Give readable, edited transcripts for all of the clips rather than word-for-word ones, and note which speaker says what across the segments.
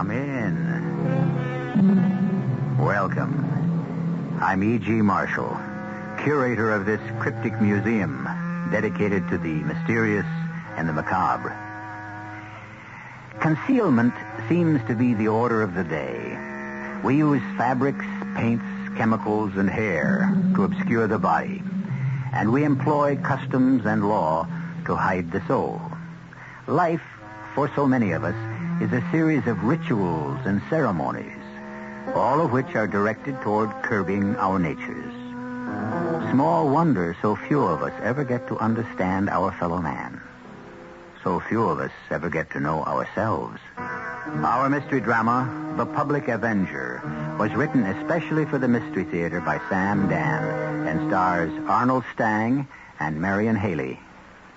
Speaker 1: Come in. Welcome. I'm E.G. Marshall, curator of this cryptic museum dedicated to the mysterious and the macabre. Concealment seems to be the order of the day. We use fabrics, paints, chemicals, and hair to obscure the body, and we employ customs and law to hide the soul. Life, for so many of us, is a series of rituals and ceremonies, all of which are directed toward curbing our natures. Small wonder so few of us ever get to understand our fellow man. So few of us ever get to know ourselves. Our mystery drama, The Public Avenger, was written especially for the Mystery Theater by Sam Dan and stars Arnold Stang and Marion Haley.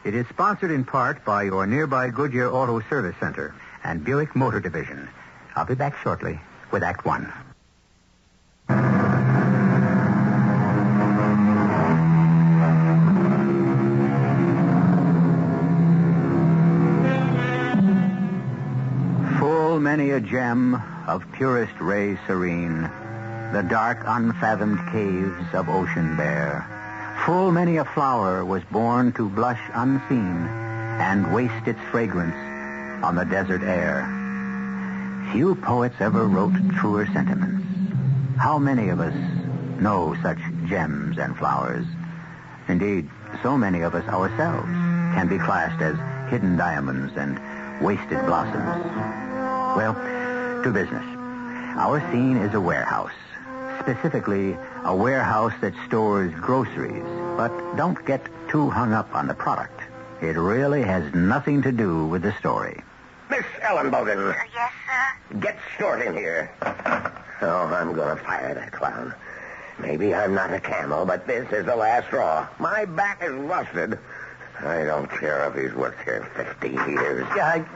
Speaker 1: It is sponsored in part by your nearby Goodyear Auto Service Center and Buick Motor Division. I'll be back shortly with Act One. Full many a gem of purest ray serene, the dark unfathomed caves of ocean bare. Full many a flower was born to blush unseen and waste its fragrance on the desert air. Few poets ever wrote truer sentiments. How many of us know such gems and flowers? Indeed, so many of us ourselves can be classed as hidden diamonds and wasted blossoms. Well, to business. Our scene is a warehouse. Specifically, a warehouse that stores groceries. But don't get too hung up on the product. It really has nothing to do with the story.
Speaker 2: Miss Ellenbogen.
Speaker 3: Yes, sir?
Speaker 2: Get Stewart in here. Oh, I'm going to fire that clown. Maybe I'm not a camel, but this is the last straw. My back is rusted. I don't care if he's worked here 50 years.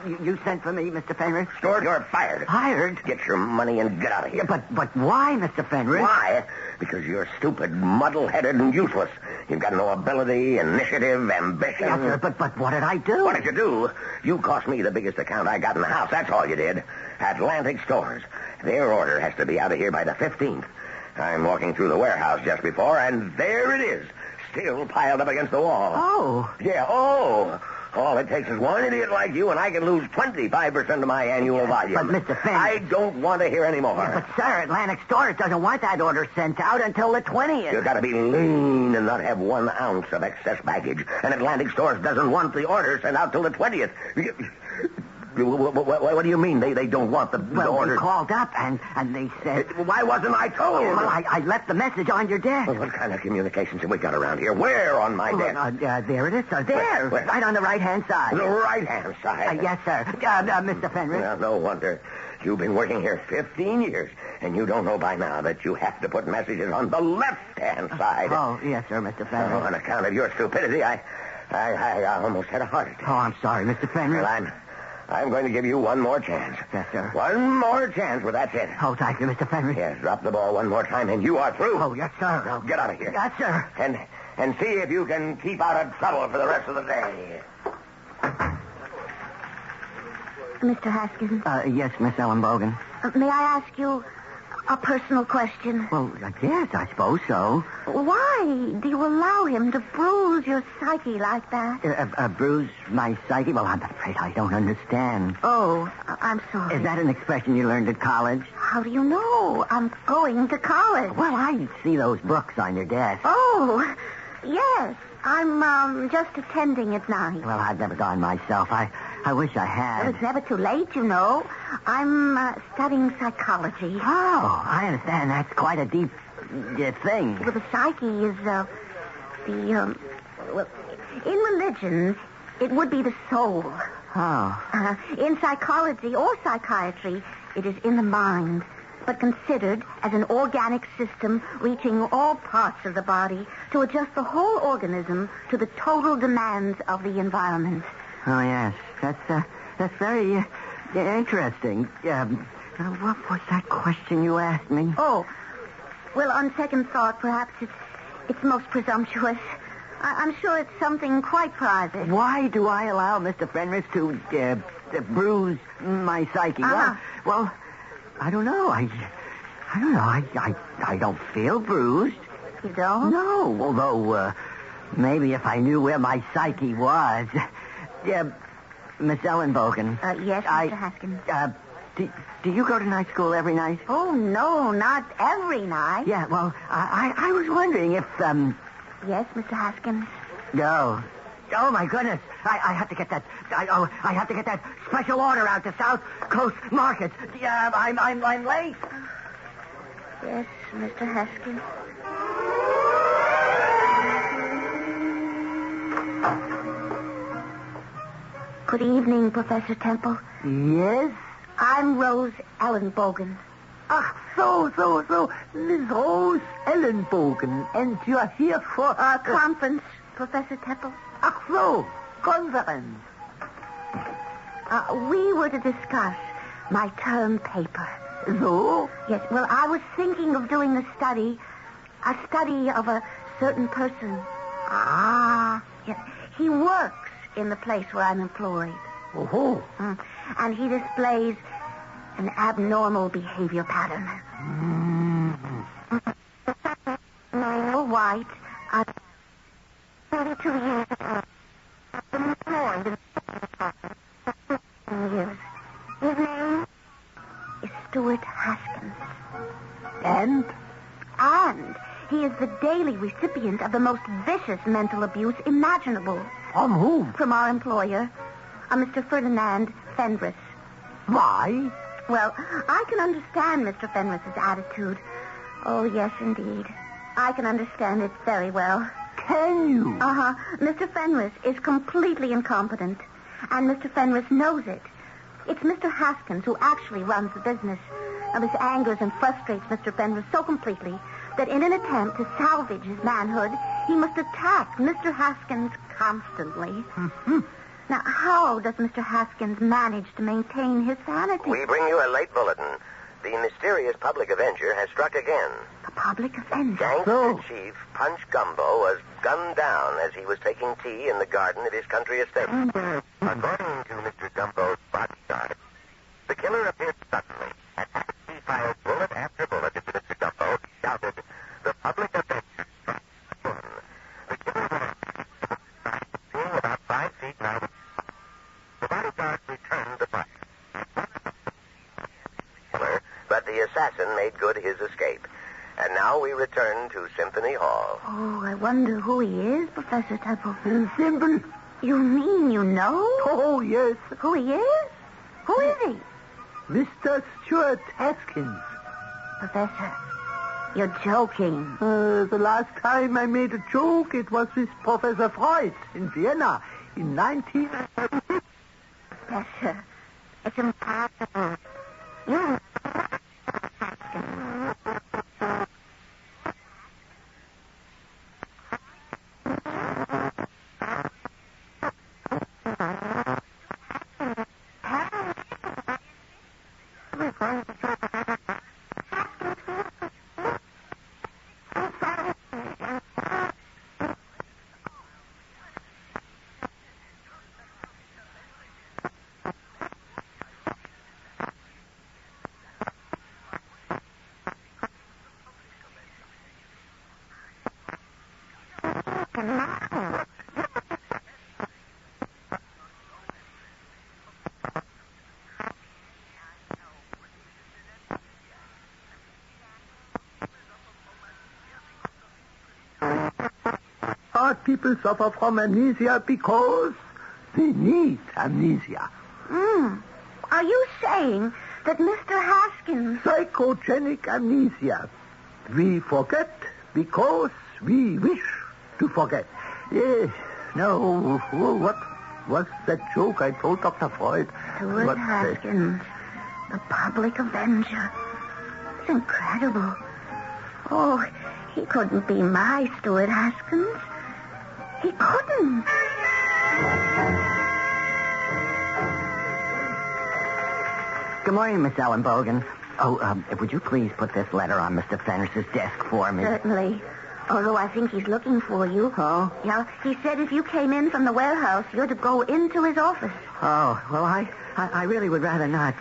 Speaker 3: You sent for me, Mr. Fenris?
Speaker 2: Stewart, you're fired.
Speaker 3: Fired?
Speaker 2: Get your money and get out of here.
Speaker 3: Yeah, but why, Mr. Fenris?
Speaker 2: Why? Because you're stupid, muddle-headed, and useless. You've got no ability, initiative, ambition.
Speaker 3: Yes, sir, but what did I do?
Speaker 2: What did you do? You cost me the biggest account I got in the house. That's all you did. Atlantic Stores. Their order has to be out of here by the 15th. I'm walking through the warehouse just before, and there it is. Still piled up against the wall.
Speaker 3: Oh.
Speaker 2: Yeah, oh. All it takes is one idiot like you, and I can lose 25% of my annual volume.
Speaker 3: But, Mr. Fenris...
Speaker 2: I don't want to hear any more.
Speaker 3: Yeah, but, sir, Atlantic Stores doesn't want that order sent out until the 20th.
Speaker 2: You've got to be lean and not have 1 ounce of excess baggage. And Atlantic Stores doesn't want the order sent out till the 20th. What do you mean they don't want the order?
Speaker 3: We called up and they said...
Speaker 2: Why wasn't I told?
Speaker 3: Well, I left the message on your desk.
Speaker 2: Well, what kind of communications have we got around here? Where on my desk?
Speaker 3: There it is, sir. There.
Speaker 2: Where?
Speaker 3: Right on the right-hand side.
Speaker 2: The right-hand side?
Speaker 3: Yes, sir. Mr. Fenris.
Speaker 2: Well, no wonder. You've been working here 15 years, and you don't know by now that you have to put messages on the left-hand side.
Speaker 3: Oh, yes, sir, Mr. Fenris.
Speaker 2: On account of your stupidity, I almost had a heart attack.
Speaker 3: Oh, I'm sorry, Mr. Fenris.
Speaker 2: Well, I'm going to give you one more chance.
Speaker 3: Yes, sir.
Speaker 2: One more chance, but that's it.
Speaker 3: Oh, thank you, Mr. Fenris.
Speaker 2: Yes, drop the ball one more time, and you are through.
Speaker 3: Oh, yes, sir.
Speaker 2: Now, get out of here.
Speaker 3: Yes, sir.
Speaker 2: And see if you can keep out of trouble for the rest of the day.
Speaker 4: Mr. Haskins?
Speaker 3: Yes, Miss Ellenbogen.
Speaker 4: May I ask you a personal question?
Speaker 3: Well, yes, I suppose so.
Speaker 4: Why do you allow him to bruise your psyche like that?
Speaker 3: Bruise my psyche? Well, I'm afraid I don't understand.
Speaker 4: Oh, I'm sorry.
Speaker 3: Is that an expression you learned at college?
Speaker 4: How do you know? I'm going to college.
Speaker 3: Well, I see those books on your desk.
Speaker 4: Oh, yes. I'm just attending at night.
Speaker 3: Well, I've never gone myself. I wish I had.
Speaker 4: Well, it's never too late, you know. I'm studying psychology.
Speaker 3: Oh, I understand. That's quite a deep thing.
Speaker 4: Well, the psyche is, well, in religion, it would be the soul.
Speaker 3: Oh.
Speaker 4: In psychology or psychiatry, it is in the mind, but considered as an organic system reaching all parts of the body to adjust the whole organism to the total demands of the environment.
Speaker 3: Oh, yes. That's very interesting. What was that question you asked me?
Speaker 4: Oh, well, on second thought, perhaps it's most presumptuous. I'm sure it's something quite private.
Speaker 3: Why do I allow Mr. Fenris to bruise my psyche. Well, I don't know. I don't know. I don't feel bruised.
Speaker 4: You don't?
Speaker 3: No, although maybe if I knew where my psyche was. Miss Ellenbogen.
Speaker 4: Yes, Mr. Haskins.
Speaker 3: Do you go to night school every night?
Speaker 4: Oh, no, not every night.
Speaker 3: Yeah, well, I was wondering if,
Speaker 4: Yes, Mr. Haskins.
Speaker 3: No. Oh, my goodness. I have to get that... I have to get that special order out to South Coast Markets. I'm late.
Speaker 4: Yes, Mr. Haskins. Good evening, Professor Temple.
Speaker 3: Yes?
Speaker 4: I'm Rose Ellenbogen.
Speaker 3: Ach, so. Miss Rose Ellenbogen. And you're here for...
Speaker 4: A conference, Professor Temple.
Speaker 3: Ach, so. Conference.
Speaker 4: We were to discuss my term paper.
Speaker 3: So?
Speaker 4: Yes, well, I was thinking of doing a study of a certain person.
Speaker 3: Ah.
Speaker 4: Yes, he works in the place where I'm employed.
Speaker 3: Oh.
Speaker 4: And he displays an abnormal behavior pattern. Male, white, 32 years old. Employed in years. His name is Stuart Haskins.
Speaker 3: And?
Speaker 4: And he is the daily recipient of the most vicious mental abuse imaginable.
Speaker 3: From whom?
Speaker 4: From our employer, a Mr. Ferdinand Fenris.
Speaker 3: Why?
Speaker 4: Well, I can understand Mr. Fenris's attitude. Oh, yes, indeed. I can understand it very well.
Speaker 3: Can you?
Speaker 4: Mr. Fenris is completely incompetent, and Mr. Fenris knows it. It's Mr. Haskins who actually runs the business. Now, this angers and frustrates Mr. Fenris so completely that in an attempt to salvage his manhood, he must attack Mr. Haskins constantly. Now, how does Mr. Haskins manage to maintain his sanity?
Speaker 2: We bring you a late bulletin. The mysterious public Avenger has struck again.
Speaker 4: The public Avenger?
Speaker 2: Gangster Chief Punch Gumbo was gunned down as he was taking tea in the garden of his country estate. According to Mr. Gumbo's bodyguard, the killer appeared suddenly and after he fired bullet after bullet into Mr. Gumbo, he shouted, "The public Avenger struck again." The killer was seeing about 5 feet now. The bodyguard returned the fire. But the assassin made good his escape. And now we return to Symphony Hall.
Speaker 4: Oh, I wonder who he is, Professor Temple.
Speaker 3: Simple.
Speaker 4: You mean you know?
Speaker 3: Oh, yes.
Speaker 4: Who he is? Who is he?
Speaker 3: Mr. Stuart Haskins.
Speaker 4: Professor, you're joking.
Speaker 3: The last time I made a joke, it was with Professor Freud in Vienna in 19...
Speaker 4: Professor, it's impossible. You...
Speaker 3: Hard people suffer from amnesia because they need amnesia.
Speaker 4: Are you saying that Mr. Haskins...
Speaker 3: Psychogenic amnesia. We forget because we wish to forget. Yes. No. What was that joke I told Dr. Freud?
Speaker 4: Stuart Haskins, the public Avenger. It's incredible. Oh, he couldn't be my Stuart Haskins. He couldn't.
Speaker 3: Good morning, Miss Ellenbogen. Oh, would you please put this letter on Mr. Fenris's desk for me?
Speaker 4: Certainly. Although I think he's looking for you.
Speaker 5: Oh?
Speaker 4: Yeah, he said if you came in from the warehouse, you're to go into his office.
Speaker 5: Oh, well, I really would rather not.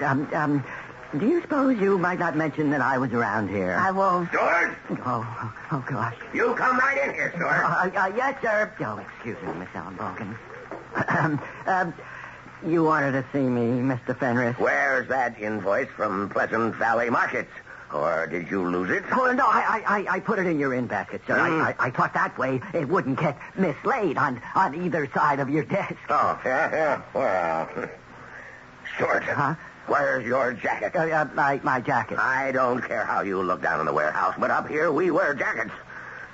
Speaker 5: Do you suppose you might not mention that I was around here?
Speaker 4: I won't.
Speaker 2: Stewart!
Speaker 5: Oh, gosh.
Speaker 2: You come right in here, Stewart.
Speaker 5: Yes, sir. Oh, excuse me, Miss Ellenbogen. You wanted to see me, Mr. Fenris?
Speaker 2: Where's that invoice from Pleasant Valley Markets? Or did you lose it?
Speaker 5: Oh, no, I put it in your in basket, sir. I thought that way it wouldn't get mislaid on either side of your desk.
Speaker 2: Oh, yeah. Well, Stewart.
Speaker 5: Huh?
Speaker 2: Where's your jacket?
Speaker 5: My jacket.
Speaker 2: I don't care how you look down in the warehouse, but up here we wear jackets.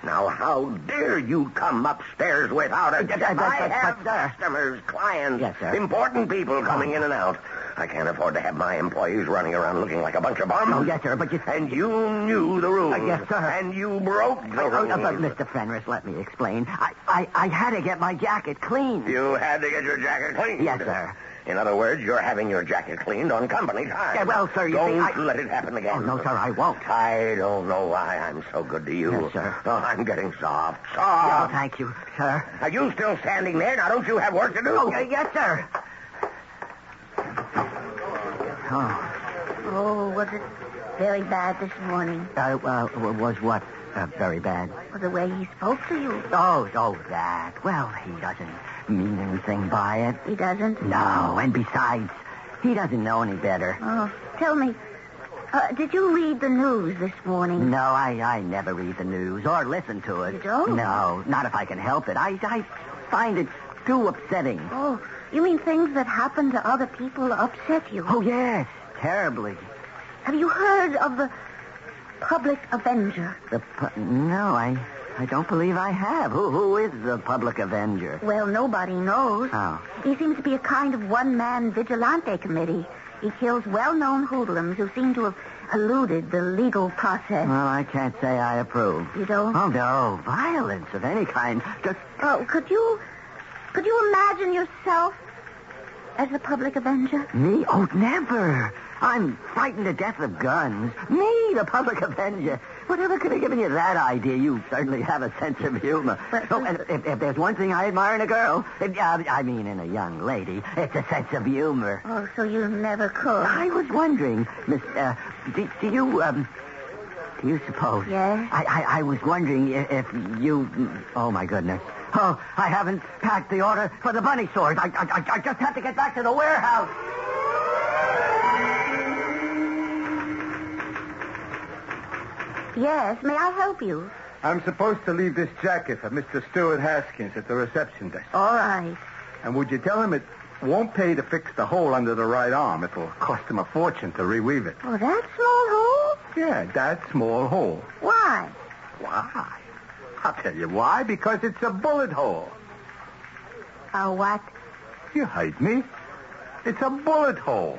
Speaker 2: Now, how dare you come upstairs without a jacket? I have customers, clients,
Speaker 5: yes, sir.
Speaker 2: important people coming in and out. I can't afford to have my employees running around looking like a bunch of bums.
Speaker 5: Oh, yes, sir, but you...
Speaker 2: And you knew the rules.
Speaker 5: Yes, sir.
Speaker 2: And you broke the rules.
Speaker 5: But, Mr. Fenris, let me explain. I had to get my jacket cleaned.
Speaker 2: You had to get your jacket cleaned?
Speaker 5: Yes, sir.
Speaker 2: In other words, you're having your jacket cleaned on company time.
Speaker 5: Yeah, well, sir, you
Speaker 2: don't
Speaker 5: see,
Speaker 2: let it happen again.
Speaker 5: Oh, no, sir, I won't.
Speaker 2: I don't know why I'm so good to you.
Speaker 5: Yes, sir.
Speaker 2: Oh, I'm getting soft.
Speaker 5: Oh, thank you, sir.
Speaker 2: Are you still standing there? Now, don't you have work to do?
Speaker 5: Oh, yes, sir.
Speaker 4: Oh, was it very bad this morning?
Speaker 5: Was what very bad?
Speaker 4: Well, the way he spoke to you.
Speaker 5: Oh, that. Well, he doesn't mean anything by it.
Speaker 4: He doesn't?
Speaker 5: No, and besides, he doesn't know any better.
Speaker 4: Oh, tell me, did you read the news this morning?
Speaker 5: No, I never read the news or listen to it.
Speaker 4: You don't?
Speaker 5: No, not if I can help it. I find it too upsetting.
Speaker 4: Oh, you mean things that happen to other people upset you?
Speaker 5: Oh, yes, terribly.
Speaker 4: Have you heard of the Public Avenger?
Speaker 5: No, I don't believe I have. Who is the Public Avenger?
Speaker 4: Well, nobody knows.
Speaker 5: Oh.
Speaker 4: He seems to be a kind of one-man vigilante committee. He kills well-known hoodlums who seem to have eluded the legal process.
Speaker 5: Well, I can't say I approve.
Speaker 4: You don't?
Speaker 5: Oh, no. Violence of any kind. Just...
Speaker 4: Oh, could you imagine yourself as the Public Avenger?
Speaker 5: Me? Oh, never. I'm frightened to death of guns. Me, the Public Avenger. Whatever could have given you that idea? You certainly have a sense of humor. And if there's one thing I admire in a girl, in a young lady, it's a sense of humor.
Speaker 4: Oh, so you never could?
Speaker 5: I was wondering, Miss, do you suppose?
Speaker 4: Yes?
Speaker 5: I was wondering if you... Oh, my goodness. Oh, I haven't packed the order for the bunny swords. I just have to get back to the warehouse.
Speaker 4: Yes, may I help you?
Speaker 6: I'm supposed to leave this jacket for Mr. Stuart Haskins at the reception desk.
Speaker 4: All right.
Speaker 6: And would you tell him it won't pay to fix the hole under the right arm? It'll cost him a fortune to reweave it.
Speaker 4: Oh, that small hole?
Speaker 6: Yeah, that small hole.
Speaker 4: Why?
Speaker 6: Why? I'll tell you why. Because it's a bullet hole.
Speaker 4: A what?
Speaker 6: You heard me. It's a bullet hole.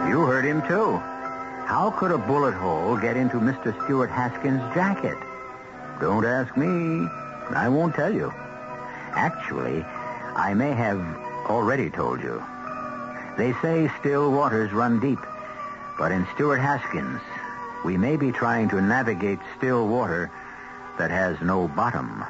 Speaker 1: You heard him, too. How could a bullet hole get into Mr. Stuart Haskins' jacket? Don't ask me. I won't tell you. Actually, I may have already told you. They say still waters run deep. But in Stuart Haskins, we may be trying to navigate still water that has no bottom.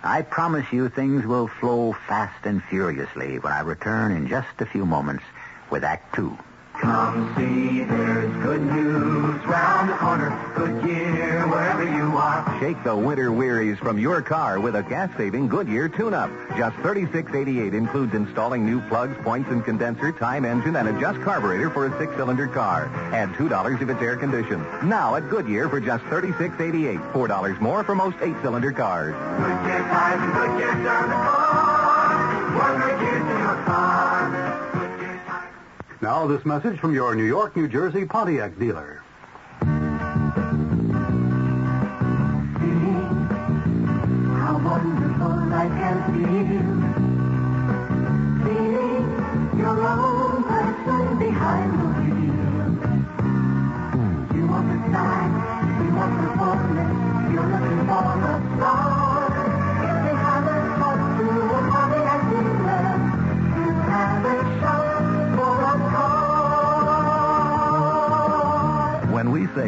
Speaker 1: I promise you things will flow fast and furiously when I return in just a few moments with Act Two.
Speaker 7: Come see, there's good news round the corner. Goodyear, wherever you are.
Speaker 8: Shake the winter wearies from your car with a gas-saving Goodyear tune-up. Just $36.88 includes installing new plugs, points, and condenser, time engine, and adjust carburetor for a six-cylinder car. Add $2 if it's air-conditioned. Now at Goodyear for just $36.88. $4 more for most eight-cylinder cars.
Speaker 7: Goodyear tires and Goodyear service car. One Goodyear to your car.
Speaker 9: Now, this message from your New York, New Jersey Pontiac dealer.
Speaker 7: See how wonderful I can feel. Feeling your own person behind the wheel. You want the sign, you want performance, you're looking for a star. If they haven't talked to a Pontiac dealer, you haven't shopped for a car.
Speaker 8: When we say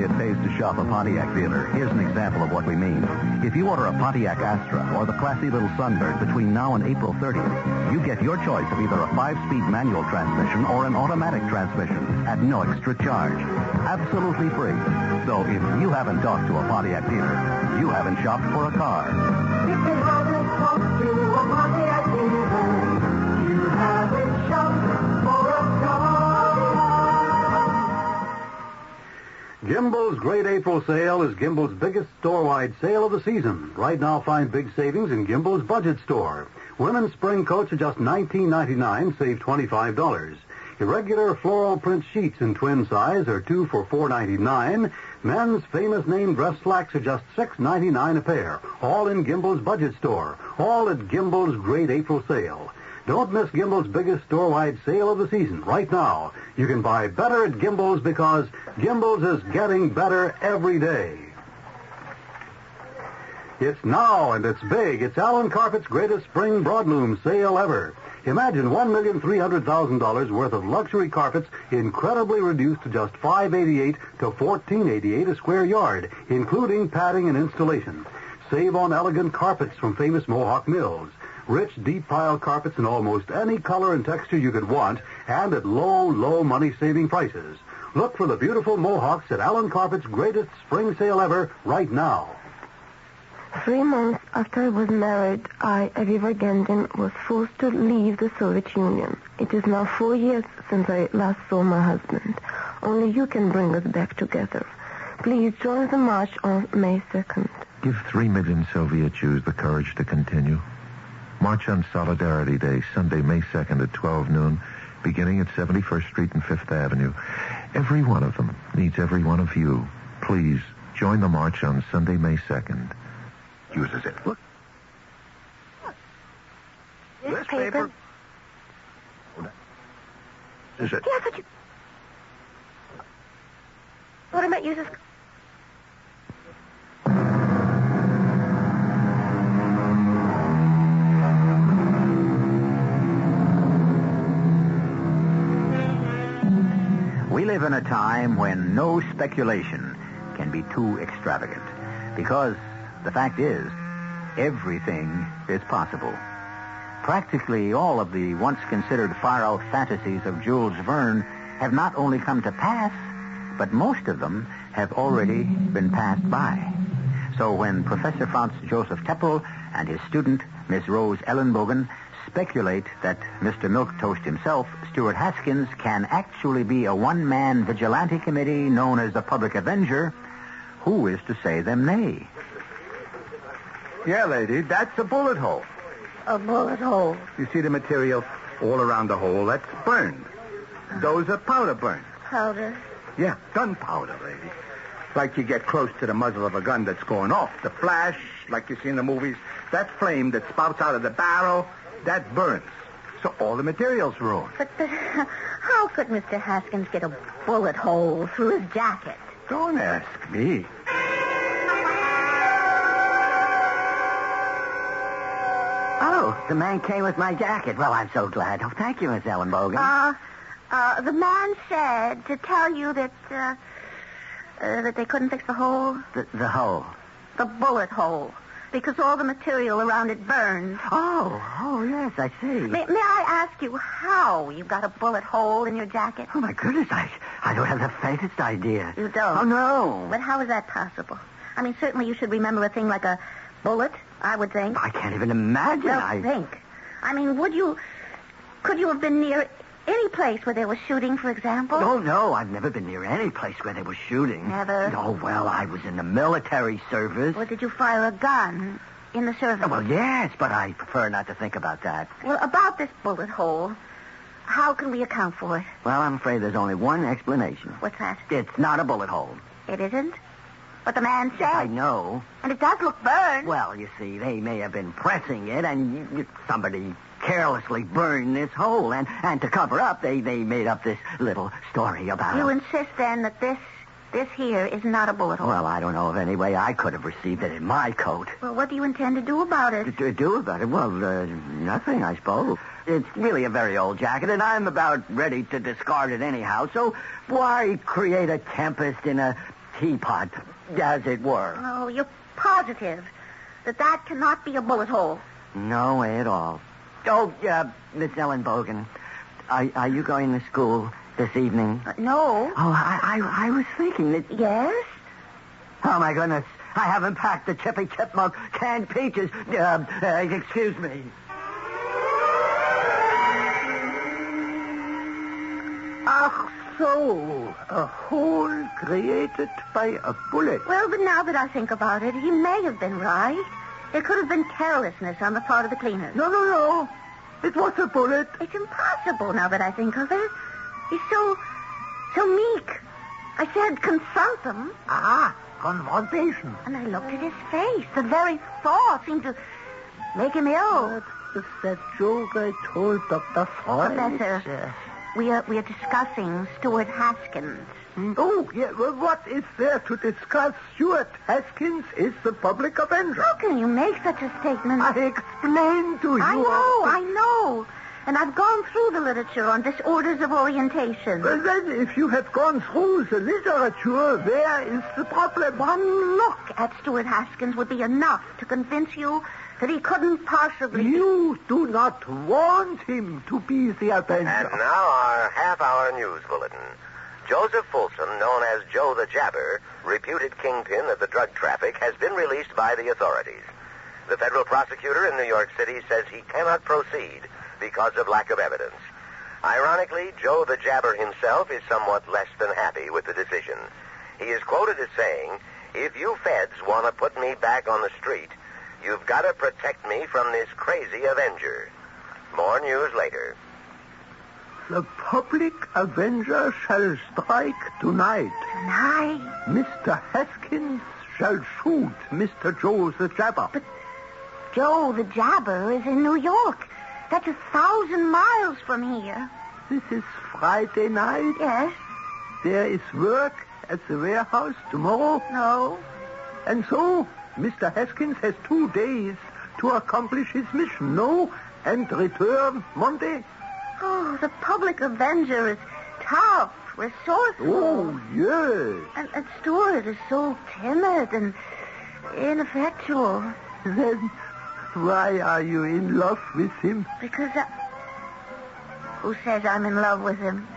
Speaker 8: shop a Pontiac dealer, here's an example of what we mean. If you order a Pontiac Astra or the classy little Sunbird between now and April 30th, you get your choice of either a 5-speed manual transmission or an automatic transmission at no extra charge. Absolutely free. So if you haven't talked to a Pontiac dealer, you haven't shopped for a car.
Speaker 7: If you haven't talked to a Pontiac dealer, you haven't shopped for a car.
Speaker 9: Gimbel's Great April Sale is Gimbel's biggest store-wide sale of the season. Right now, find big savings in Gimbel's Budget Store. Women's spring coats are just $19.99, save $25. Irregular floral print sheets in twin size are 2 for $4.99. Men's famous name dress slacks are just $6.99 a pair. All in Gimbel's Budget Store. All at Gimbel's Great April Sale. Don't miss Gimbel's biggest store-wide sale of the season. Right now, you can buy better at Gimbel's because Gimbel's is getting better every day. It's now, and it's big. It's Allen Carpet's greatest spring broadloom sale ever. Imagine $1,300,000 worth of luxury carpets incredibly reduced to just $588 to $1488 a square yard, including padding and installation. Save on elegant carpets from famous Mohawk mills. Rich, deep pile carpets in almost any color and texture you could want, and at low, low money-saving prices. Look for the beautiful Mohawks at Allen Carpet's greatest spring sale ever right now.
Speaker 10: 3 months after I was married, I, Aviva Gendin, was forced to leave the Soviet Union. It is now 4 years since I last saw my husband. Only you can bring us back together. Please join the march on May 2nd.
Speaker 11: Give 3 million Soviet Jews the courage to continue. March on Solidarity Day, Sunday, May 2nd at 12 noon, beginning at 71st Street and 5th Avenue. Every one of them needs every one of you. Please, join the march on Sunday, May 2nd.
Speaker 2: Uses it. Look.
Speaker 10: This paper.
Speaker 2: Is it?
Speaker 10: Yes, but you... What about uses...
Speaker 1: We live in a time when no speculation can be too extravagant. Because the fact is, everything is possible. Practically all of the once considered far-out fantasies of Jules Verne have not only come to pass, but most of them have already been passed by. So when Professor Franz Joseph Teppel and his student, Miss Rose Ellenbogen, speculate that Mr. Milquetoast himself, Stuart Haskins, can actually be a one-man vigilante committee known as the Public Avenger, who is to say them nay?
Speaker 6: Yeah, lady, that's a bullet hole.
Speaker 4: A bullet hole.
Speaker 6: You see the material all around the hole? That's burned. Those are powder burns.
Speaker 4: Powder.
Speaker 6: Yeah, gunpowder, lady. Like you get close to the muzzle of a gun that's going off. The flash, like you see in the movies, that flame that spouts out of the barrel, that burns. So all the material's ruined.
Speaker 4: But how could Mr. Haskins get a bullet hole through his jacket?
Speaker 6: Don't ask me.
Speaker 5: Oh, the man came with my jacket. Well, I'm so glad. Oh, thank you, Miss Ellenbogen.
Speaker 4: The man said to tell you that they couldn't fix the hole.
Speaker 5: The hole.
Speaker 4: The bullet hole. Because all the material around it burned.
Speaker 5: Oh, yes, I see.
Speaker 4: May I ask you how you got a bullet hole in your jacket?
Speaker 5: Oh, my goodness, I don't have the faintest idea.
Speaker 4: You don't?
Speaker 5: Oh, no.
Speaker 4: But how is that possible? I mean, certainly you should remember a thing like a bullet, I would think.
Speaker 5: I can't even imagine.
Speaker 4: Well, think. I mean, could you have been near any place where they were shooting, for example?
Speaker 5: Oh, no, I've never been near any place where they were shooting.
Speaker 4: Never?
Speaker 5: Oh, well, I was in the military service.
Speaker 4: Or did you fire a gun in the service?
Speaker 5: Oh, well, yes, but I prefer not to think about that.
Speaker 4: Well, about this bullet hole, how can we account for it?
Speaker 5: Well, I'm afraid there's only one explanation.
Speaker 4: What's that?
Speaker 5: It's not a bullet hole.
Speaker 4: It isn't? But the man said.
Speaker 5: Yes, I know.
Speaker 4: And it does look burned.
Speaker 5: Well, you see, they may have been pressing it, and somebody carelessly burned this hole. And to cover up, they made up this little story about it.
Speaker 4: You insist, then, that this here is not a bullet hole?
Speaker 5: Well, I don't know of any way I could have received it in my coat.
Speaker 4: Well, what do you intend to do about it?
Speaker 5: To do about it? Well, nothing, I suppose. It's really a very old jacket, and I'm about ready to discard it anyhow. So why create a tempest in a teapot, as it were.
Speaker 4: Oh, you're positive that cannot be a bullet hole.
Speaker 5: No way at all. Oh, Miss Ellen Bogan, are you going to school this evening?
Speaker 4: No.
Speaker 5: Oh, I was thinking that...
Speaker 4: Yes?
Speaker 5: Oh, my goodness. I haven't packed the Chippy Chipmunk canned peaches. Excuse me.
Speaker 3: Ach so, a hole created by a bullet.
Speaker 4: Well, but now that I think about it, he may have been right. There could have been carelessness on the part of the cleaners.
Speaker 3: No. It was a bullet.
Speaker 4: It's impossible now that I think of it. He's so meek. I said confront them.
Speaker 3: Ah, confrontation.
Speaker 4: And I looked at his face. The very thought seemed to make him ill.
Speaker 3: That's that joke I told Dr. Freud.
Speaker 4: Professor, we are discussing Stuart Haskins.
Speaker 3: Oh, yeah. Well, what is there to discuss? Stuart Haskins is the public avenger.
Speaker 4: How can you make such a statement?
Speaker 3: I explained to you.
Speaker 4: I know. And I've gone through the literature on disorders of orientation.
Speaker 3: Well, then, if you have gone through the literature, where is the problem?
Speaker 4: One look at Stuart Haskins would be enough to convince you that he couldn't possibly...
Speaker 3: You do not want him to be the avenger.
Speaker 2: And now our half-hour news bulletin. Joseph Folsom, known as Joe the Jabber, reputed kingpin of the drug traffic, has been released by the authorities. The federal prosecutor in New York City says he cannot proceed because of lack of evidence. Ironically, Joe the Jabber himself is somewhat less than happy with the decision. He is quoted as saying, "If you feds want to put me back on the street, you've got to protect me from this crazy Avenger." More news later.
Speaker 3: The public avenger shall strike tonight.
Speaker 4: Tonight?
Speaker 3: Mr. Haskins shall shoot Mr. Joe the Jabber.
Speaker 4: But Joe the Jabber is in New York. That's 1,000 miles from here.
Speaker 3: This is Friday night.
Speaker 4: Yes?
Speaker 3: There is work at the warehouse tomorrow.
Speaker 4: No.
Speaker 3: And so, Mr. Haskins has 2 days to accomplish his mission, no? And return Monday.
Speaker 4: Oh, the public avenger is tough, resourceful.
Speaker 3: Oh, yes.
Speaker 4: And Stuart is so timid and ineffectual.
Speaker 3: Then why are you in love with him?
Speaker 4: Because Who says I'm in love with him?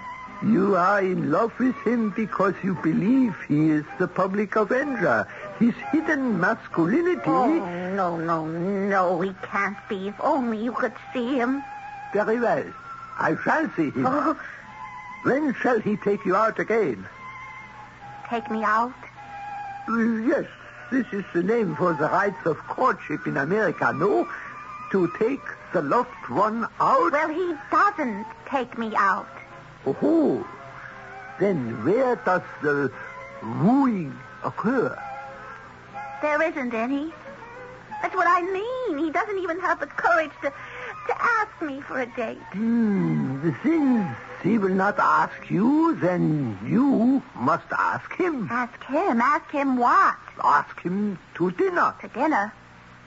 Speaker 3: You are in love with him because you believe he is the public avenger. His hidden masculinity...
Speaker 4: Oh, no, he can't be. If only you could see him.
Speaker 3: Very well. I shall see him.
Speaker 4: Oh.
Speaker 3: When shall he take you out again?
Speaker 4: Take me out?
Speaker 3: Yes, this is the name for the rites of courtship in America, no? To take the loved one out?
Speaker 4: Well, he doesn't take me out.
Speaker 3: Oh, then where does the wooing occur?
Speaker 4: There isn't any. That's what I mean. He doesn't even have the courage to ask me for a date.
Speaker 3: Since he will not ask you, then you must ask him.
Speaker 4: Ask him? Ask him what?
Speaker 3: Ask him to dinner.
Speaker 4: To dinner?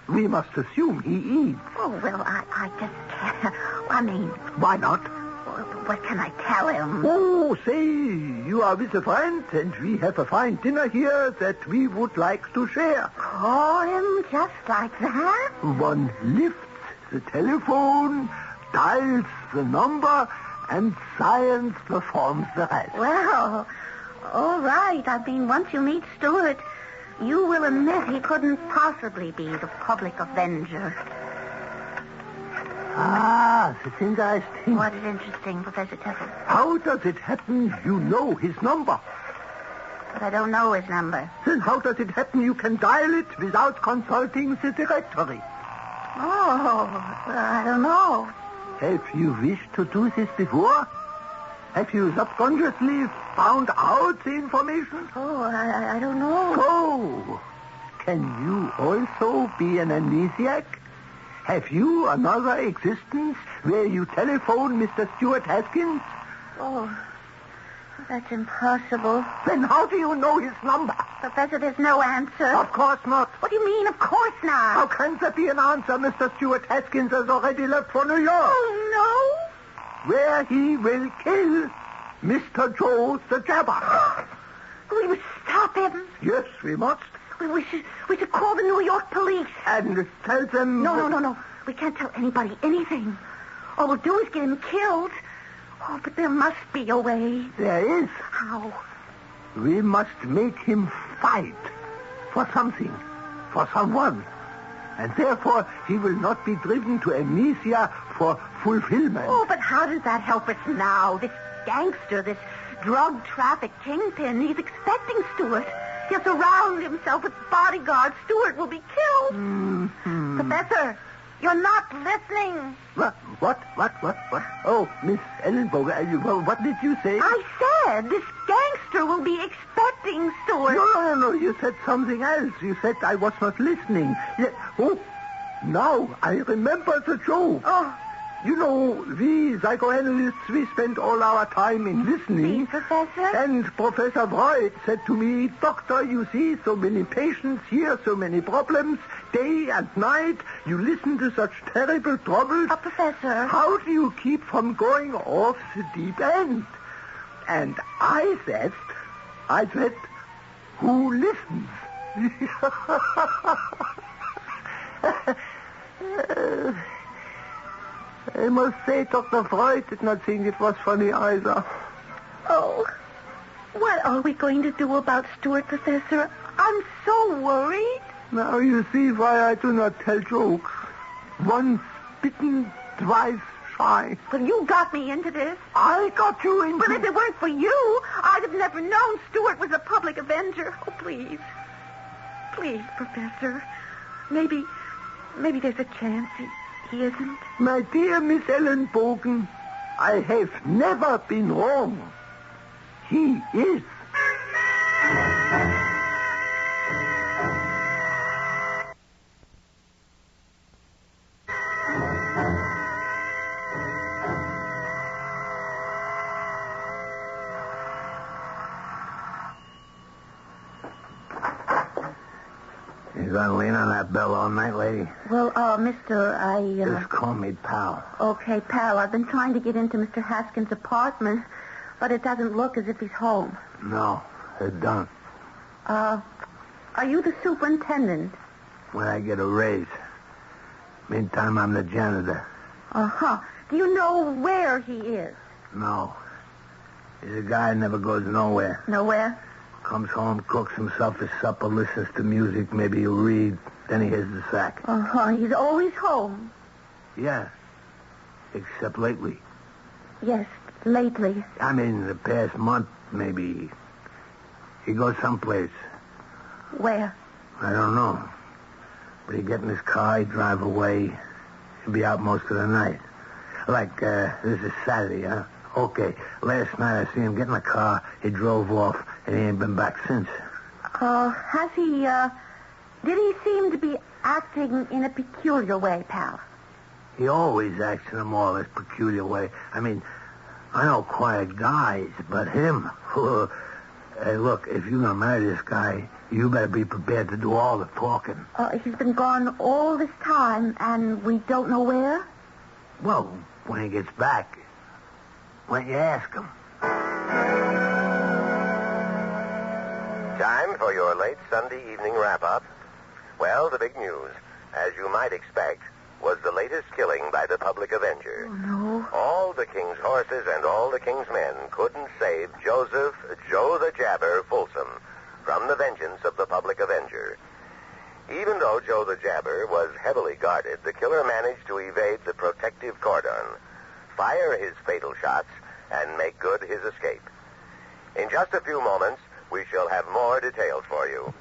Speaker 3: We must assume he eats.
Speaker 4: Oh, well, I just can't. I mean...
Speaker 3: Why not?
Speaker 4: What can I tell him?
Speaker 3: Oh, say you are with a friend, and we have a fine dinner here that we would like to share.
Speaker 4: Call him just like that?
Speaker 3: One lifts the telephone, dials the number, and science performs the rest.
Speaker 4: Well, all right. I mean, once you meet Stuart, you will admit he couldn't possibly be the public avenger.
Speaker 3: Ah, that's interesting.
Speaker 4: What is interesting, Professor Teffel?
Speaker 3: How does it happen you know his number?
Speaker 4: But I don't know his number.
Speaker 3: Then how does it happen you can dial it without consulting the directory?
Speaker 4: Oh, well, I don't know.
Speaker 3: Have you wished to do this before? Have you subconsciously found out the information?
Speaker 4: Oh, I don't know.
Speaker 3: So, can you also be an amnesiac? Have you another existence where you telephone Mr. Stuart Haskins?
Speaker 4: Oh, that's impossible.
Speaker 3: Then how do you know his number?
Speaker 4: Professor, there's no answer.
Speaker 3: Of course not.
Speaker 4: What do you mean, of course not?
Speaker 3: How can there be an answer? Mr. Stuart Haskins has already left for New York.
Speaker 4: Oh,
Speaker 3: Where he will kill Mr. Joe the Jabber.
Speaker 4: We must stop him.
Speaker 3: Yes, we must.
Speaker 4: We should call the New York police.
Speaker 3: And tell them...
Speaker 4: No. We can't tell anybody anything. All we'll do is get him killed. Oh, but there must be a way.
Speaker 3: There is.
Speaker 4: How?
Speaker 3: We must make him fight for something, for someone. And therefore, he will not be driven to amnesia for fulfillment.
Speaker 4: Oh, but how does that help us now? This gangster, this drug traffic kingpin, he's expecting Stewart. He'll surround himself with bodyguards. Stewart will be killed.
Speaker 3: Mm-hmm.
Speaker 4: Professor, you're not listening.
Speaker 3: What? Oh, Miss Ellenbogen, what did you say?
Speaker 4: I said this gangster will be expecting Stewart.
Speaker 3: No. You said something else. You said I was not listening. Oh, now I remember the joke.
Speaker 4: Oh.
Speaker 3: You know, we psychoanalysts, we spend all our time in listening.
Speaker 4: See, Professor?
Speaker 3: And Professor Freud said to me, Doctor, you see so many patients here, so many problems, day and night. You listen to such terrible troubles.
Speaker 4: Professor.
Speaker 3: How do you keep from going off the deep end? And I said, who listens? I must say, Dr. Freud did not think it was funny either.
Speaker 4: Oh, what are we going to do about Stewart, Professor? I'm so worried.
Speaker 3: Now you see why I do not tell jokes. Once bitten, twice shy.
Speaker 4: Well, you got me into this.
Speaker 3: I got you into...
Speaker 4: But if it weren't for you, I'd have never known Stewart was a public avenger. Oh, please. Please, Professor. Maybe there's a chance he isn't.
Speaker 3: My dear Miss Ellenbogen, I have never been wrong. He is. You gonna lean on that bell all night, lady?
Speaker 4: Well, mister,
Speaker 3: Just call me pal.
Speaker 4: Okay, pal. I've been trying to get into Mr. Haskins' apartment, but it doesn't look as if he's home.
Speaker 3: No, it don't.
Speaker 4: Are you the superintendent?
Speaker 3: When I get a raise. Meantime, I'm the janitor.
Speaker 4: Uh-huh. Do you know where he is?
Speaker 3: No. He's a guy who never goes nowhere.
Speaker 4: Nowhere?
Speaker 3: Comes home, cooks himself his supper, listens to music, maybe he'll read, then he hits the sack.
Speaker 4: Uh-huh. He's always home.
Speaker 3: Yeah. Except lately.
Speaker 4: Yes, lately.
Speaker 3: I mean, the past month, maybe. He goes someplace.
Speaker 4: Where?
Speaker 3: I don't know. But he'd get in his car, he'd drive away. He'd be out most of the night. Like, this is Saturday, huh? Okay, last night I see him get in the car, he drove off, and he ain't been back since.
Speaker 4: Has he, did he seem to be acting in a peculiar way, pal?
Speaker 3: He always acts in a more or less peculiar way. I mean, I know quiet guys, but him, hey, look, if you're gonna marry this guy, you better be prepared to do all the talking.
Speaker 4: He's been gone all this time, and we don't know where?
Speaker 3: Well, when he gets back, when you ask him.
Speaker 2: Time for your late Sunday evening wrap-up. Well, the big news, as you might expect, was the latest killing by the public avenger.
Speaker 4: Oh, no.
Speaker 2: All the king's horses and all the king's men couldn't save Joseph, Joe the Jabber, Folsom from the vengeance of the public avenger. Even though Joe the Jabber was heavily guarded, the killer managed to evade the protective cordon, fire his fatal shots, and make good his escape. In just a few moments, we shall have more details for you.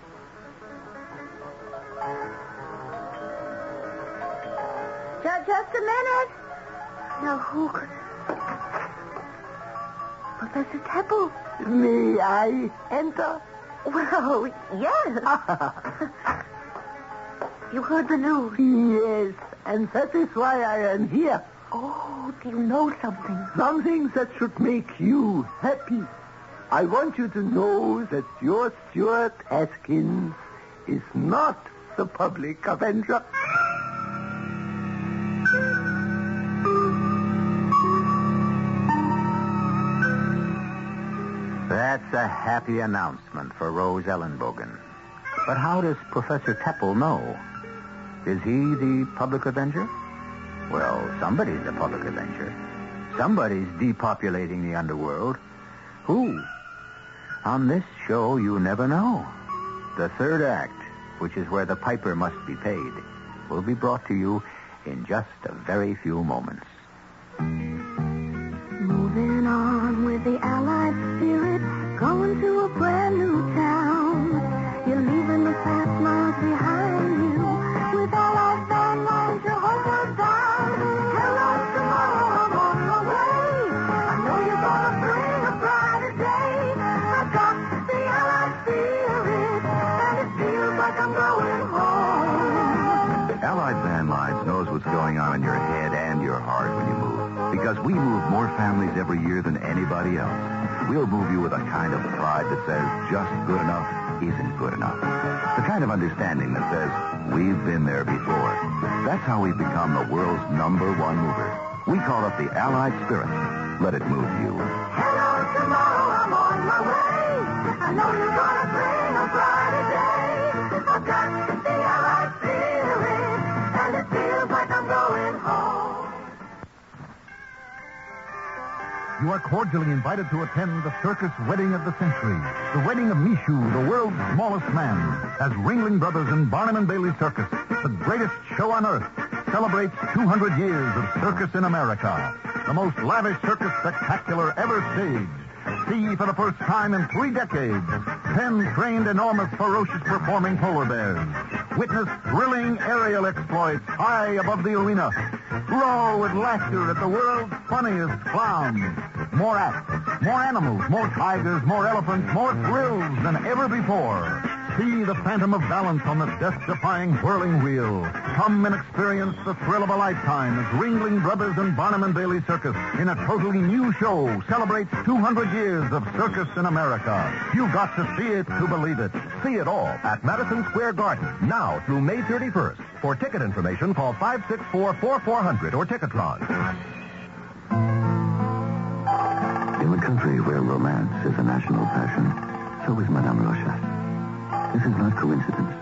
Speaker 4: Just a minute. Now, who could... Professor Temple.
Speaker 3: May I enter?
Speaker 4: Well, yes. You heard the news?
Speaker 3: Yes, and that is why I am here.
Speaker 4: Oh, do you know something?
Speaker 3: Something that should make you happy. I want you to know that your Stuart Haskins is not the public avenger.
Speaker 1: That's a happy announcement for Rose Ellenbogen. But how does Professor Teppel know? Is he the public avenger? Well, somebody's the public avenger. Somebody's depopulating the underworld. Who? On this show, you never know. The third act, which is where the piper must be paid, will be brought to you in just a very few moments.
Speaker 4: Moving on with the Allied spirit, going to a brand new town. You're leaving the past miles behind you. With Allied van lines, you're homeward bound. Hello, tomorrow, I'm on my way. I know you're gonna bring a brighter day. I've got the Allied spirit, and it feels like I'm going home.
Speaker 8: Allied Van Lines knows what's going on in your head and your heart when you move. Because we move more families every year than anybody else. We'll move you with a kind of pride that says just good enough isn't good enough. The kind of understanding that says we've been there before. That's how we've become the world's #1 mover. We call it the Allied Spirit. Let it move you.
Speaker 4: Hello, tomorrow, I'm on my way. I know you're gonna bring a brighter day. I've got the Allied spirit, and it feels like I'm going home.
Speaker 12: You are cordially invited to attend the circus wedding of the century. The wedding of Mishu, the world's smallest man, as Ringling Brothers and Barnum and Bailey Circus, the greatest show on earth, celebrates 200 years of circus in America. The most lavish circus spectacular ever staged. See for the first time in 3 decades, 10 trained, enormous, ferocious performing polar bears. Witness thrilling aerial exploits high above the arena. Roar with laughter at the world's funniest clowns. More acts, more animals, more tigers, more elephants, more thrills than ever before. See the phantom of balance on the death-defying whirling wheel. Come and experience the thrill of a lifetime as Ringling Brothers and Barnum and Bailey Circus in a totally new show celebrates 200 years of circus in America. You've got to see it to believe it.
Speaker 8: See it all at Madison Square Garden, now through May 31st. For ticket information, call 564-4400 or Ticketron.
Speaker 11: In a country where romance is a national passion, so is Madame Rochas. This is not coincidence,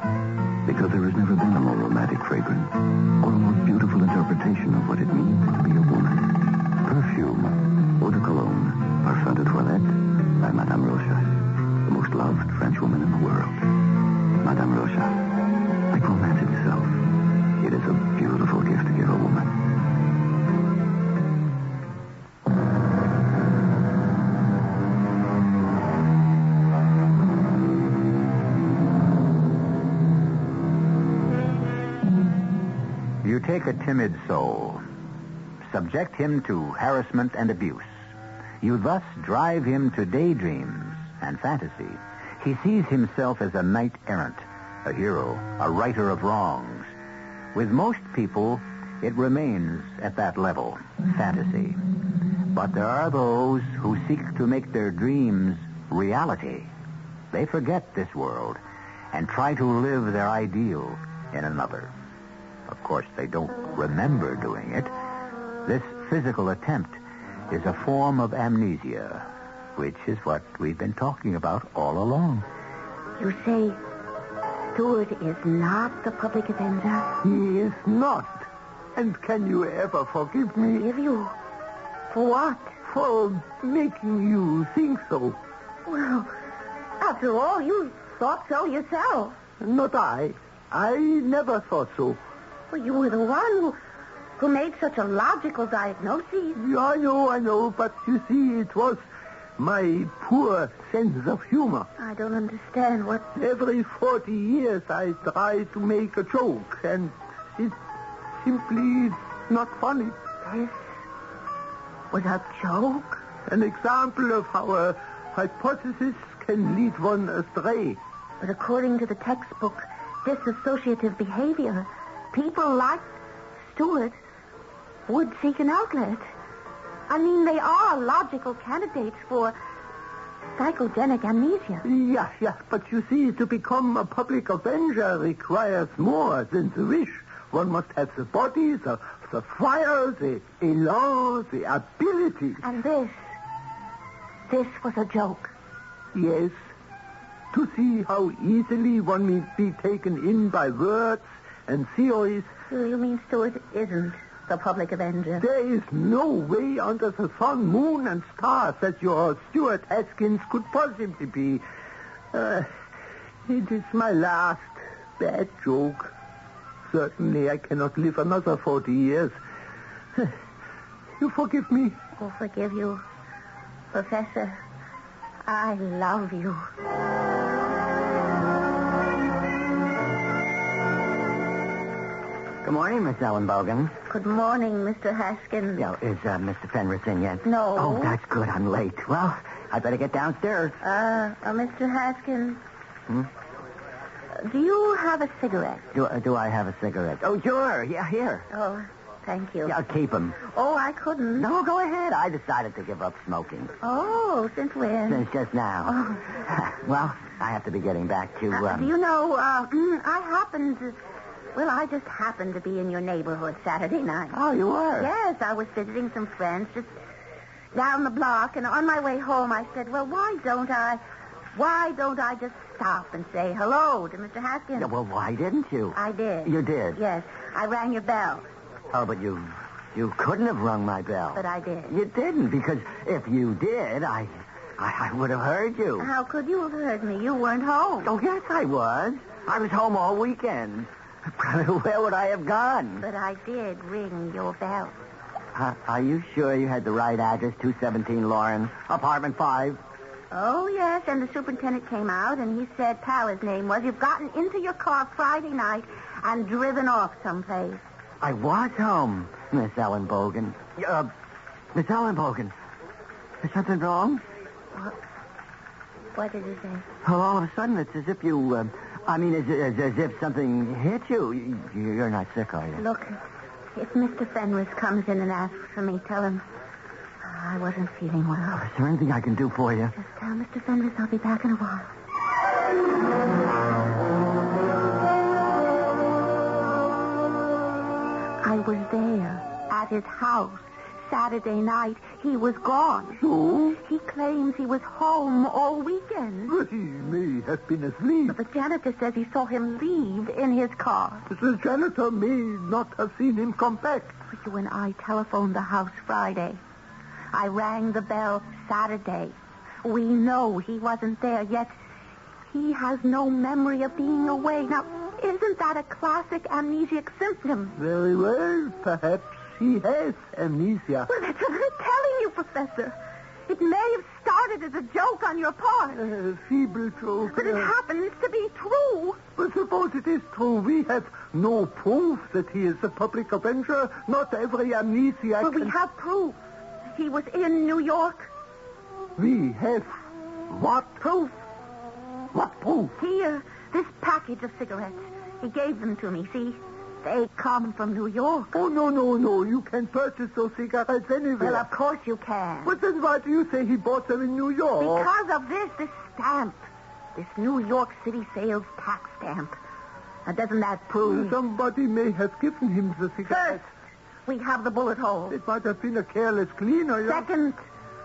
Speaker 11: because there has never been a more romantic fragrance or a more beautiful interpretation of what it means to be a woman. Perfume, eau de cologne, parfum de toilette by Madame Rochas, the most loved French woman in the world. Madame Rochas, like romance itself, it is a beautiful gift to give a woman.
Speaker 1: You take a timid soul, subject him to harassment and abuse. You thus drive him to daydreams and fantasy. He sees himself as a knight-errant, a hero, a righter of wrongs. With most people, it remains at that level, fantasy. But there are those who seek to make their dreams reality. They forget this world and try to live their ideal in another. Of course, they don't remember doing it. This physical attempt is a form of amnesia, which is what we've been talking about all along.
Speaker 4: You say Stewart is not the public avenger?
Speaker 3: He is not. And can you ever forgive me?
Speaker 4: Forgive you? For what?
Speaker 3: For making you think so.
Speaker 4: Well, after all, you thought so yourself.
Speaker 3: Not I. I never thought so.
Speaker 4: Well, you were the one who made such a logical diagnosis.
Speaker 3: I know, but you see, it was my poor sense of humor.
Speaker 4: I don't understand what...
Speaker 3: Every 40 years I try to make a joke, and it's simply not funny.
Speaker 4: This was a joke?
Speaker 3: An example of how a hypothesis can lead one astray.
Speaker 4: But according to the textbook, dissociative behavior, people like Stewart would seek an outlet. I mean, they are logical candidates for psychogenic amnesia.
Speaker 3: Yeah, but you see, to become a public avenger requires more than the wish. One must have the body, the fire, the elan, the ability.
Speaker 4: And this was a joke.
Speaker 3: Yes. To see how easily one may be taken in by words and theories.
Speaker 4: You mean Stuart isn't the public avenger?
Speaker 3: There is no way under the sun, moon, and stars that your Stuart Haskins could possibly be. It is my last bad joke. Certainly I cannot live another 40 years. You forgive me?
Speaker 4: Oh, forgive you. Professor, I love you.
Speaker 5: Good morning, Miss Ellen Bogan.
Speaker 4: Good morning, Mr. Haskins.
Speaker 5: Yeah, is Mr. Fenris in yet?
Speaker 4: No.
Speaker 5: Oh, that's good. I'm late. Well, I better get downstairs.
Speaker 4: Mr. Haskins. Do you have a cigarette?
Speaker 5: Do I have a cigarette? Oh, sure. Yeah, here.
Speaker 4: Oh, thank you.
Speaker 5: Yeah, I'll keep them.
Speaker 4: Oh, I couldn't.
Speaker 5: No, go ahead. I decided to give up smoking.
Speaker 4: Oh, since when?
Speaker 5: Since just now.
Speaker 4: Oh.
Speaker 5: Well, I have to be getting back to...
Speaker 4: do you know, I just happened to be in your neighborhood Saturday night.
Speaker 5: Oh, you were?
Speaker 4: Yes, I was visiting some friends just down the block, and on my way home I said, well, why don't I just stop and say hello to Mr. Haskins?
Speaker 5: Yeah, well, why didn't you?
Speaker 4: I did.
Speaker 5: You did?
Speaker 4: Yes. I rang your bell.
Speaker 5: Oh, but you couldn't have rung my bell.
Speaker 4: But I did.
Speaker 5: You didn't, because if you did, I would have heard you.
Speaker 4: How could you have heard me? You weren't home.
Speaker 5: Oh, yes, I was. I was home all weekend. Where would I have gone?
Speaker 4: But I did ring your bell.
Speaker 5: Are you sure you had the right address, 217 Lauren, apartment 5?
Speaker 4: Oh, yes, and the superintendent came out, and he said, pal, his name was, you've gotten into your car Friday night and driven off someplace.
Speaker 5: I was home, Miss Ellen Bogan. Miss Ellen Bogan, is something wrong?
Speaker 4: What did he say?
Speaker 5: Well, all of a sudden, it's as if you, as if something hit you. You're not sick, are you?
Speaker 4: Look, if Mr. Fenris comes in and asks for me, tell him I wasn't feeling well.
Speaker 5: Is there anything I can do for you?
Speaker 4: Just tell Mr. Fenris I'll be back in a while. I was there at his house Saturday night. He was gone.
Speaker 3: So?
Speaker 4: He claims he was home all weekend.
Speaker 3: But he may have been asleep.
Speaker 4: But the janitor says he saw him leave in his car.
Speaker 3: The janitor may not have seen him come back.
Speaker 4: You and I telephoned the house Friday. I rang the bell Saturday. We know he wasn't there, yet he has no memory of being away. Now, isn't that a classic amnesiac symptom?
Speaker 3: Very well. Perhaps he has amnesia.
Speaker 4: Well, that's what I'm telling you, Professor. It may have started as a joke on your part.
Speaker 3: A feeble joke.
Speaker 4: But it happens to be true.
Speaker 3: But suppose it is true. We have no proof that he is a public avenger. Not every amnesiac...
Speaker 4: But we have proof. He was in New York.
Speaker 3: We have what?
Speaker 4: Proof.
Speaker 3: What proof?
Speaker 4: Here, this package of cigarettes. He gave them to me, see? They come from New York.
Speaker 3: Oh, no. You can purchase those cigarettes anywhere.
Speaker 4: Well, of course you can.
Speaker 3: But then why do you say he bought them in New York?
Speaker 4: Because of this stamp. This New York City sales tax stamp. Now, doesn't that prove...
Speaker 3: Somebody may have given him the cigarettes.
Speaker 4: First, we have the bullet hole.
Speaker 3: It might have been a careless cleaner.
Speaker 4: Second,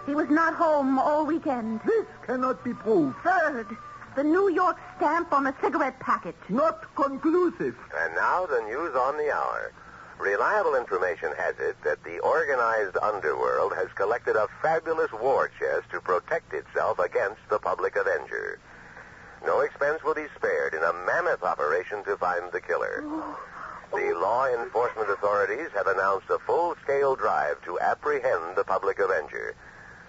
Speaker 4: he was not home all weekend.
Speaker 3: This cannot be proved.
Speaker 4: Third, the New York stamp on the cigarette package.
Speaker 3: Not conclusive.
Speaker 8: And now the news on the hour. Reliable information has it that the organized underworld has collected a fabulous war chest to protect itself against the public avenger. No expense will be spared in a mammoth operation to find the killer. The law enforcement authorities have announced a full-scale drive to apprehend the public avenger.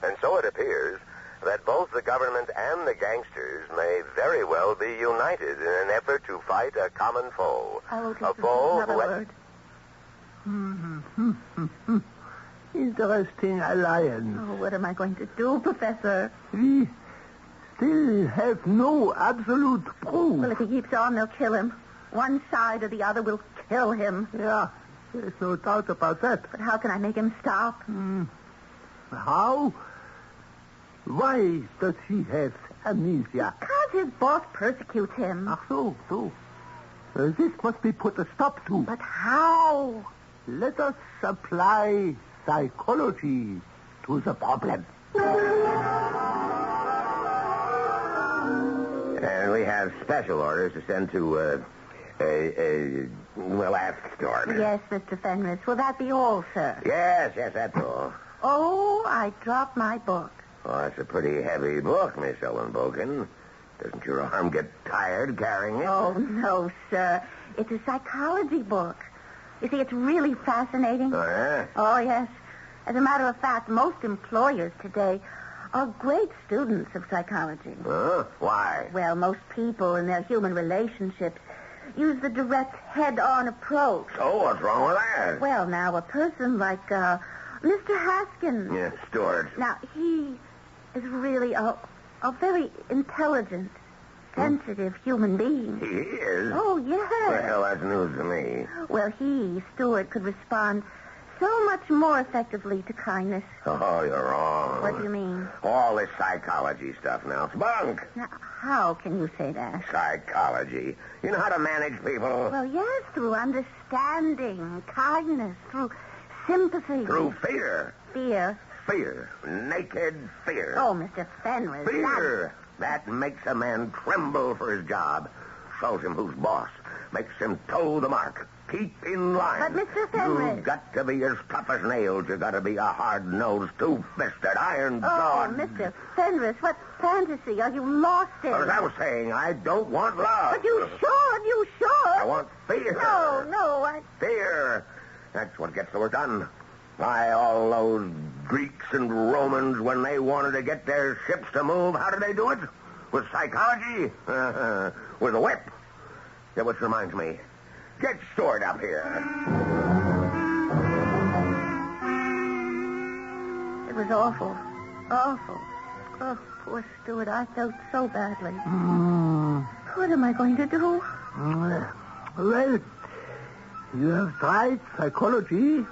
Speaker 8: And so it appears that both the government and the gangsters may very well be united in an effort to fight a common foe.
Speaker 4: A foe who...
Speaker 3: Interesting alliance.
Speaker 4: Oh, what am I going to do, Professor?
Speaker 3: We still have no absolute proof.
Speaker 4: Well, if he keeps on, they'll kill him. One side or the other will kill him.
Speaker 3: Yeah, there's no doubt about that.
Speaker 4: But how can I make him stop?
Speaker 3: How? Why does he have amnesia?
Speaker 4: Because his boss persecutes him.
Speaker 3: Ach so. This must be put a stop to.
Speaker 4: But how?
Speaker 3: Let us apply psychology to the problem.
Speaker 2: we have special orders to send to, ask Stuart.
Speaker 4: Yes, Mr. Fenris. Will that be all, sir?
Speaker 2: Yes, that's all.
Speaker 4: Oh, I dropped my book.
Speaker 2: Oh, that's a pretty heavy book, Miss Ellenbogen. Doesn't your arm get tired carrying it?
Speaker 4: Oh, no, sir. It's a psychology book. You see, it's really fascinating.
Speaker 2: Oh, yeah?
Speaker 4: Oh, yes. As a matter of fact, most employers today are great students of psychology.
Speaker 2: Huh? Why?
Speaker 4: Well, most people in their human relationships use the direct head-on approach.
Speaker 2: So what's wrong with that?
Speaker 4: Well, now, a person like Mr. Haskins.
Speaker 2: Yeah, Stuart.
Speaker 4: Now, he is really a very intelligent, sensitive human being.
Speaker 2: He is?
Speaker 4: Oh, yes.
Speaker 2: Well, that's news to me.
Speaker 4: Well, Stuart, could respond so much more effectively to kindness.
Speaker 2: Oh, you're wrong.
Speaker 4: What do you mean?
Speaker 2: All this psychology stuff now. It's bunk.
Speaker 4: Now, how can you say that?
Speaker 2: Psychology. You know how to manage people?
Speaker 4: Well, yes, through understanding, kindness, through sympathy.
Speaker 2: Through fear.
Speaker 4: Fear.
Speaker 2: Fear. Naked fear.
Speaker 4: Oh, Mr. Fenris.
Speaker 2: Fear. That makes a man tremble for his job. Shows him who's boss. Makes him toe the mark. Keep in line.
Speaker 4: But, Mr. Fenris.
Speaker 2: You've got to be as tough as nails. You've got to be a hard-nosed, two-fisted, iron-jawed...
Speaker 4: Oh, Mr. Fenris, what fantasy are you lost in?
Speaker 2: As I was saying, I don't want love.
Speaker 4: But you should.
Speaker 2: I want fear.
Speaker 4: No,
Speaker 2: Fear. That's what gets the work done. Why, all those Greeks and Romans, when they wanted to get their ships to move, how did they do it? With psychology? With a whip. Yeah, which reminds me. Get Stuart up here.
Speaker 4: It was awful. Awful. Oh, poor Stuart. I felt so badly. What am I going to do?
Speaker 3: Well, you have tried psychology.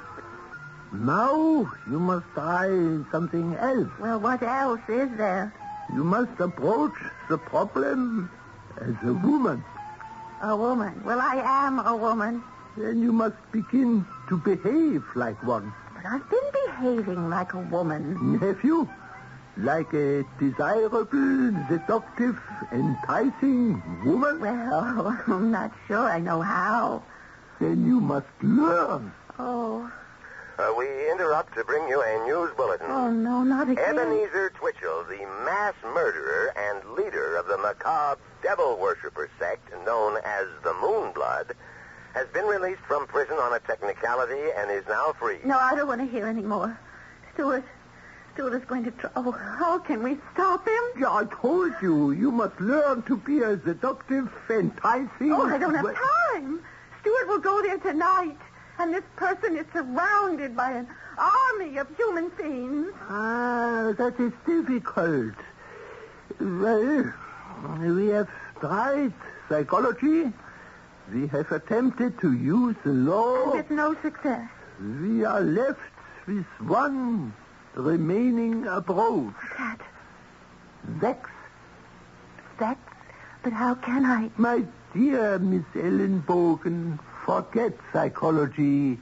Speaker 3: Now you must try something else.
Speaker 4: Well, what else is there?
Speaker 3: You must approach the problem as a woman.
Speaker 4: A woman. Well, I am a woman.
Speaker 3: Then you must begin to behave like one.
Speaker 4: But I've been behaving like a woman.
Speaker 3: Have you? Like a desirable, seductive, enticing woman?
Speaker 4: Well, I'm not sure I know how.
Speaker 3: Then you must learn.
Speaker 4: Oh.
Speaker 2: We interrupt to bring you a news bulletin.
Speaker 4: Oh, no, not again.
Speaker 2: Ebenezer Twitchell, the mass murderer and leader of the macabre devil worshiper sect known as the Moonblood, has been released from prison on a technicality and is now free.
Speaker 4: No, I don't want to hear any more. Stuart is going to try. Oh, how can we stop him?
Speaker 3: Yeah, I told you. You must learn to be a seductive, enticing...
Speaker 4: Oh, I don't have time. Stuart will go there tonight. And this person is surrounded by an army of human fiends.
Speaker 3: That is difficult. Well, we have tried psychology. We have attempted to use the law.
Speaker 4: And with no success.
Speaker 3: We are left with one remaining approach.
Speaker 4: That.
Speaker 3: Sex.
Speaker 4: Sex? But how can I?
Speaker 3: My dear Miss Ellenbogen, forget psychology.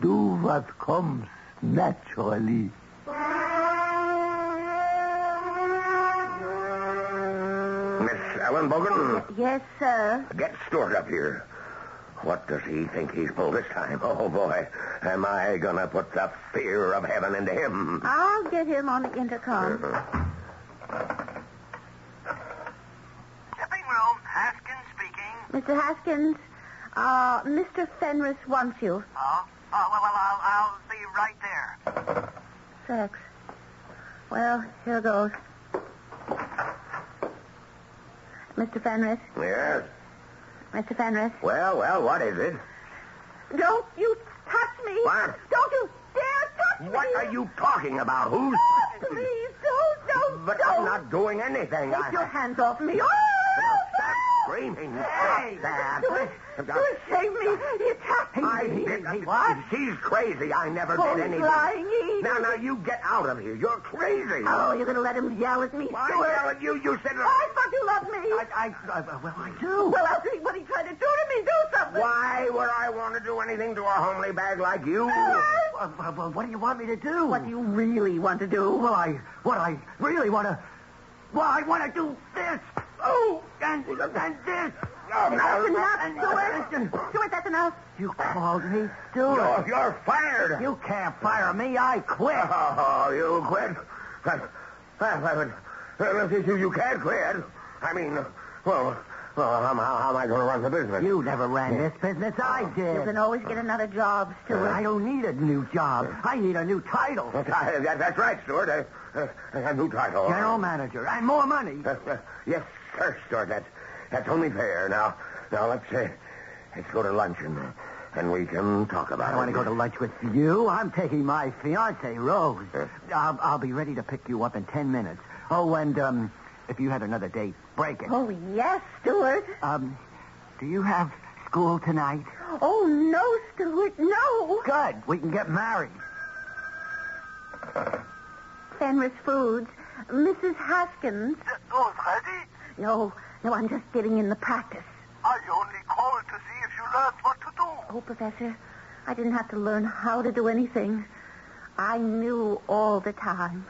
Speaker 3: Do what comes naturally.
Speaker 2: Miss Ellenbogen?
Speaker 4: Yes, sir.
Speaker 2: Get Stuart up here. What does he think he's pulled this time? Oh, boy. Am I going to put the fear of heaven into him?
Speaker 4: I'll get him on the intercom.
Speaker 13: Shipping room, Haskins speaking.
Speaker 4: Mr. Haskins, Mr. Fenris wants you.
Speaker 13: Oh? Well, I'll be right there.
Speaker 4: Sex. Well, here goes. Mr. Fenris?
Speaker 2: Yes?
Speaker 4: Mr. Fenris?
Speaker 2: Well, what is it?
Speaker 4: Don't you touch me!
Speaker 2: What?
Speaker 4: Don't you dare touch me!
Speaker 2: What are you talking about? Who's...
Speaker 4: Please, don't!
Speaker 2: But I'm not doing anything.
Speaker 4: Take your hands off me. Oh!
Speaker 2: Stop screaming.
Speaker 4: Hey!
Speaker 2: Stop that.
Speaker 4: Stuart, save me! He attacked me!
Speaker 2: What? She's crazy. I never did anything.
Speaker 4: Lying.
Speaker 2: Now, you get out of here. You're crazy.
Speaker 4: Oh, you're going to let him yell at me,
Speaker 2: Why
Speaker 4: Stuart?
Speaker 2: yell at you? You said...
Speaker 4: I thought you loved me.
Speaker 3: I do.
Speaker 4: Well, after what he tried to do to me, do something.
Speaker 2: Why would I want to do anything to a homely bag like you?
Speaker 5: Well, what do you want me to do?
Speaker 4: What do you really want to do?
Speaker 5: Well, I really want to... Well, I want to do this. Oh, and this.
Speaker 4: That's enough, Stuart. Stuart, that's enough.
Speaker 5: You called me Stuart.
Speaker 2: You're fired.
Speaker 5: You can't fire me. I quit.
Speaker 2: Oh, you quit? You can't quit. I mean, well, how am I going to run the business?
Speaker 5: You never ran this business. I did.
Speaker 4: You can always get another job, Stuart.
Speaker 5: I don't need a new job. I need a new title.
Speaker 2: That's right, Stuart. A new title.
Speaker 5: General manager. And more money.
Speaker 2: Yes, sir, Stuart. That's only fair. Now let's go to lunch and we can talk about it.
Speaker 5: I want to go to lunch with you. I'm taking my fiancée, Rose. I'll be ready to pick you up in 10 minutes. Oh, and if you had another date, break it.
Speaker 4: Oh, yes, Stuart.
Speaker 5: Do you have school tonight?
Speaker 4: Oh, no, Stuart, no.
Speaker 5: Good. We can get married.
Speaker 4: Fenris Foods. Mrs. Haskins.
Speaker 13: Those ready?
Speaker 4: No, I'm just getting in the practice.
Speaker 13: I only called to see if you learned what to do.
Speaker 4: Oh, Professor, I didn't have to learn how to do anything. I knew all the time.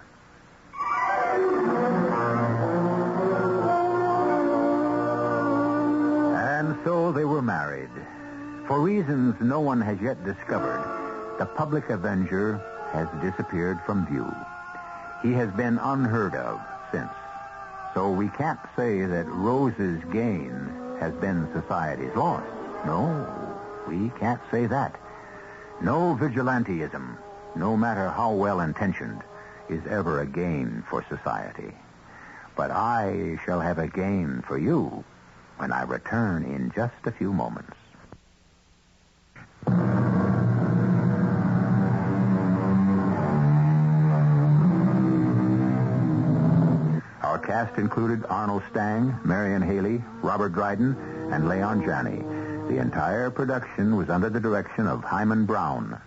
Speaker 1: And so they were married. For reasons no one has yet discovered, the public Avenger has disappeared from view. He has been unheard of since. So we can't say that Rose's gain has been society's loss. No, we can't say that. No vigilantism, no matter how well-intentioned, is ever a gain for society. But I shall have a gain for you when I return in just a few moments. Our cast included Arnold Stang, Marion Haley, Robert Dryden, and Leon Janney. The entire production was under the direction of Hyman Brown.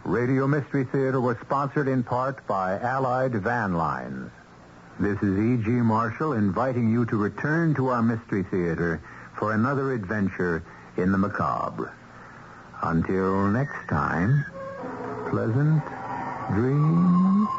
Speaker 1: Radio Mystery Theater was sponsored in part by Allied Van Lines. This is E.G. Marshall inviting you to return to our Mystery Theater for another adventure in the macabre. Until next time, pleasant dreams.